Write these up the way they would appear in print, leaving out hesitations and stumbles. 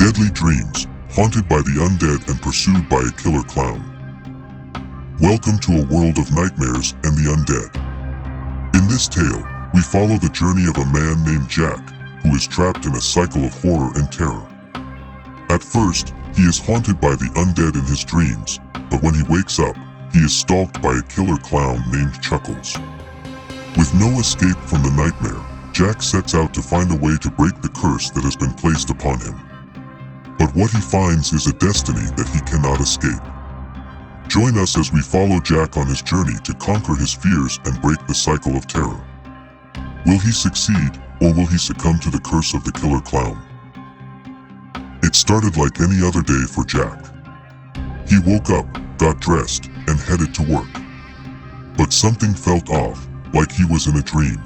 Deadly dreams, haunted by the undead and pursued by a killer clown. Welcome to a world of nightmares and the undead. In this tale, we follow the journey of a man named Jack, who is trapped in a cycle of horror and terror. At first, he is haunted by the undead in his dreams, but when he wakes up, he is stalked by a killer clown named Chuckles. With no escape from the nightmare, Jack sets out to find a way to break the curse that has been placed upon him. But what he finds is a destiny that he cannot escape. Join us as we follow Jack on his journey to conquer his fears and break the cycle of terror. Will he succeed, or will he succumb to the curse of the killer clown? It started like any other day for Jack. He woke up, got dressed, and headed to work. But something felt off, like he was in a dream.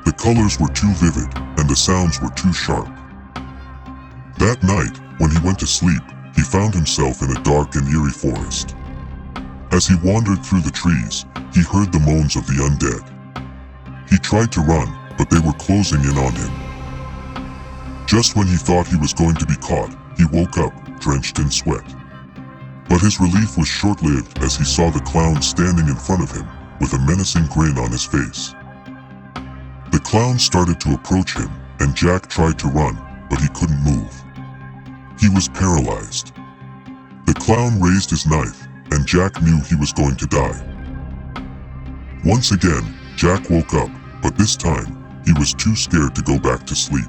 The colors were too vivid, and the sounds were too sharp. That night, when he went to sleep, he found himself in a dark and eerie forest. As he wandered through the trees, he heard the moans of the undead. He tried to run, but they were closing in on him. Just when he thought he was going to be caught, he woke up, drenched in sweat. But his relief was short-lived as he saw the clown standing in front of him, with a menacing grin on his face. The clown started to approach him, and Jack tried to run, but he couldn't move. He was paralyzed. The clown raised his knife, and Jack knew he was going to die. Once again, Jack woke up, but this time, he was too scared to go back to sleep.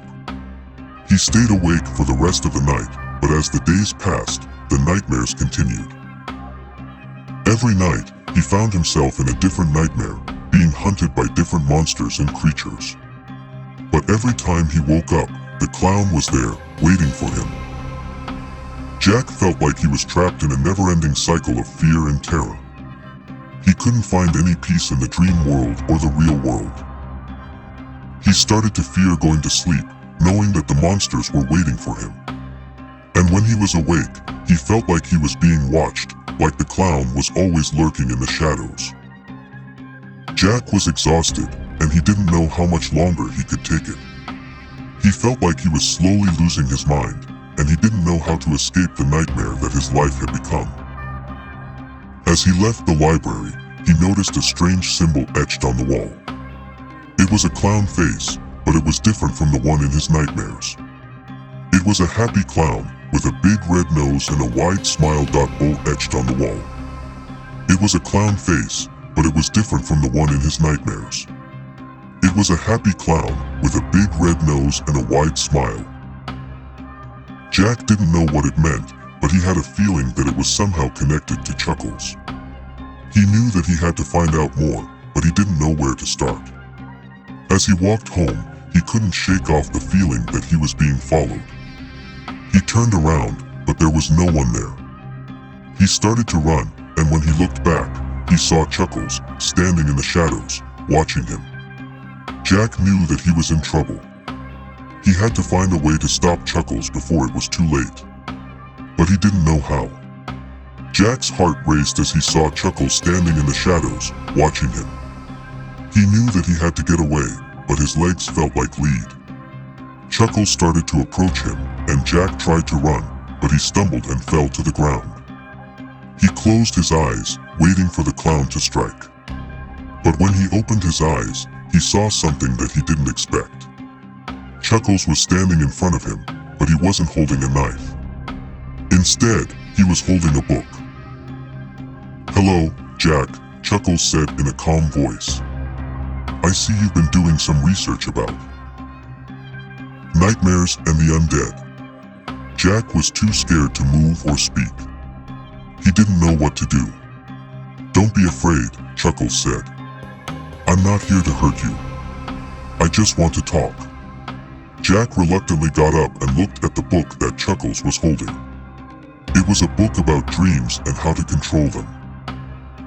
He stayed awake for the rest of the night, but as the days passed, the nightmares continued. Every night, he found himself in a different nightmare, being hunted by different monsters and creatures. But every time he woke up, the clown was there, waiting for him. Jack felt like he was trapped in a never-ending cycle of fear and terror. He couldn't find any peace in the dream world or the real world. He started to fear going to sleep, knowing that the monsters were waiting for him. And when he was awake, he felt like he was being watched, like the clown was always lurking in the shadows. Jack was exhausted, and he didn't know how much longer he could take it. He felt like he was slowly losing his mind, and he didn't know how to escape the nightmare that his life had become. As he left the library, he noticed a strange symbol etched on the wall. It was a clown face, but it was different from the one in his nightmares. It was a happy clown, with a big red nose and a wide smile. Bow etched on the wall. It was a clown face, but it was different from the one in his nightmares. It was a happy clown, with a big red nose and a wide smile. Jack didn't know what it meant, but he had a feeling that it was somehow connected to Chuckles. He knew that he had to find out more, but he didn't know where to start. As he walked home, he couldn't shake off the feeling that he was being followed. He turned around, but there was no one there. He started to run, and when he looked back, he saw Chuckles, standing in the shadows, watching him. Jack knew that he was in trouble. He had to find a way to stop Chuckles before it was too late. But he didn't know how. Jack's heart raced as he saw Chuckles standing in the shadows, watching him. He knew that he had to get away, but his legs felt like lead. Chuckles started to approach him, and Jack tried to run, but he stumbled and fell to the ground. He closed his eyes, waiting for the clown to strike. But when he opened his eyes, he saw something that he didn't expect. Chuckles was standing in front of him, but he wasn't holding a knife. Instead, he was holding a book. "Hello, Jack," Chuckles said in a calm voice. "I see you've been doing some research about nightmares and the undead." Jack was too scared to move or speak. He didn't know what to do. "Don't be afraid," Chuckles said. "I'm not here to hurt you. I just want to talk." Jack reluctantly got up and looked at the book that Chuckles was holding. It was a book about dreams and how to control them.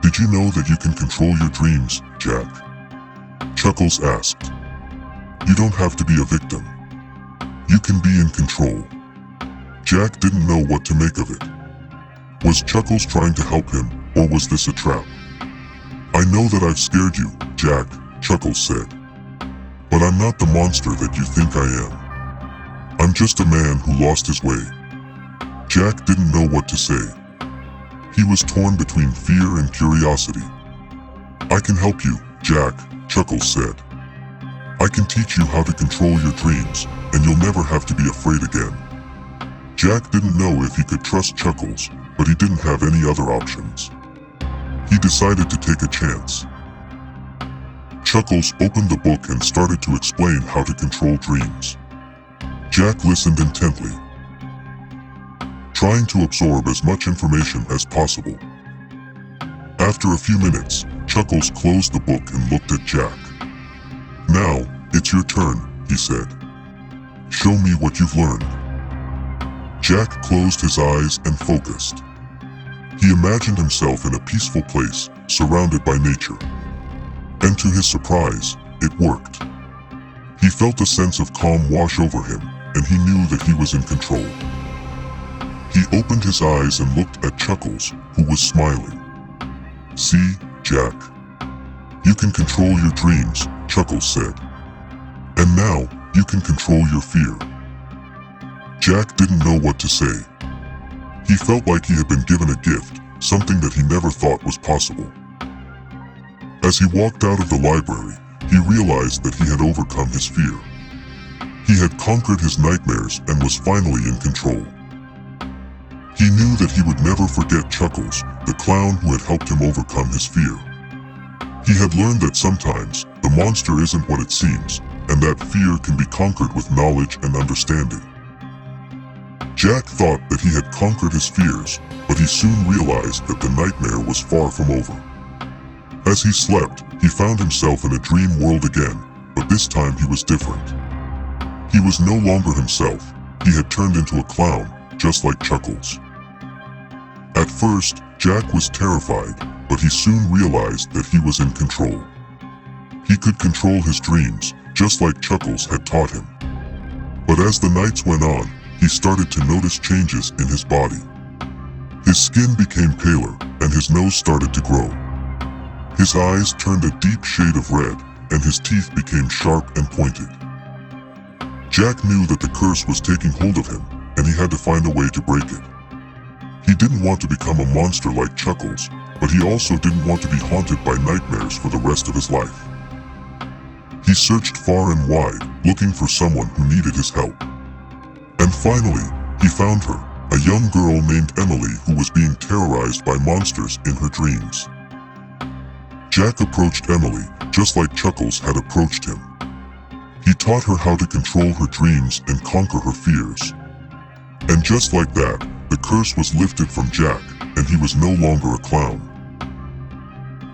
"Did you know that you can control your dreams, Jack?" Chuckles asked. "You don't have to be a victim. You can be in control." Jack didn't know what to make of it. Was Chuckles trying to help him, or was this a trap? "I know that I've scared you, Jack," Chuckles said. "But I'm not the monster that you think I am. I'm just a man who lost his way. Jack didn't know what to say. He was torn between fear and curiosity. I can help you, Jack, Chuckles said. I can teach you how to control your dreams, and you'll never have to be afraid again. Jack didn't know if he could trust Chuckles, but he didn't have any other options. He decided to take a chance. Chuckles opened the book and started to explain how to control dreams. Jack listened intently, trying to absorb as much information as possible. After a few minutes, Chuckles closed the book and looked at Jack. Now, it's your turn, he said. Show me what you've learned. Jack closed his eyes and focused. He imagined himself in a peaceful place, surrounded by nature. And to his surprise, it worked. He felt a sense of calm wash over him, and he knew that he was in control. He opened his eyes and looked at Chuckles, who was smiling. See, Jack. You can control your dreams, Chuckles said. And now, you can control your fear. Jack didn't know what to say. He felt like he had been given a gift, something that he never thought was possible. As he walked out of the library, he realized that he had overcome his fear. He had conquered his nightmares and was finally in control. He knew that he would never forget Chuckles, the clown who had helped him overcome his fear. He had learned that sometimes, the monster isn't what it seems, and that fear can be conquered with knowledge and understanding. Jack thought that he had conquered his fears, but he soon realized that the nightmare was far from over. As he slept, he found himself in a dream world again, but this time he was different. He was no longer himself. He had turned into a clown, just like Chuckles. At first, Jack was terrified, but he soon realized that he was in control. He could control his dreams, just like Chuckles had taught him. But as the nights went on, he started to notice changes in his body. His skin became paler, and his nose started to grow. His eyes turned a deep shade of red, and his teeth became sharp and pointed. Jack knew that the curse was taking hold of him, and he had to find a way to break it. He didn't want to become a monster like Chuckles, but he also didn't want to be haunted by nightmares for the rest of his life. He searched far and wide, looking for someone who needed his help. And finally, he found her, a young girl named Emily who was being terrorized by monsters in her dreams. Jack approached Emily, just like Chuckles had approached him. He taught her how to control her dreams and conquer her fears. And just like that, the curse was lifted from Jack, and he was no longer a clown.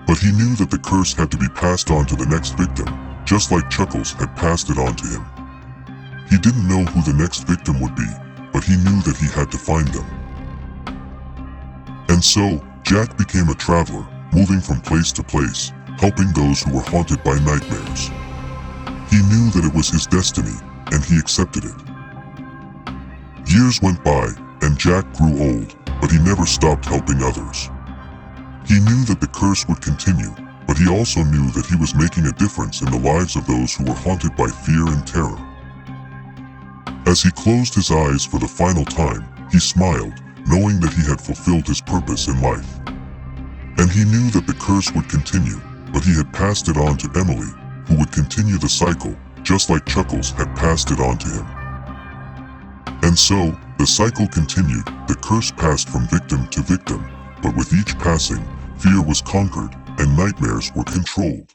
But he knew that the curse had to be passed on to the next victim, just like Chuckles had passed it on to him. He didn't know who the next victim would be, but he knew that he had to find them. And so, Jack became a traveler, moving from place to place, helping those who were haunted by nightmares. He knew that it was his destiny, and he accepted it. Years went by, and Jack grew old, but he never stopped helping others. He knew that the curse would continue, but he also knew that he was making a difference in the lives of those who were haunted by fear and terror. As he closed his eyes for the final time, he smiled, knowing that he had fulfilled his purpose in life. And he knew that the curse would continue, but he had passed it on to Emily, who would continue the cycle, just like Chuckles had passed it on to him. And so, the cycle continued, the curse passed from victim to victim, but with each passing, fear was conquered, and nightmares were controlled.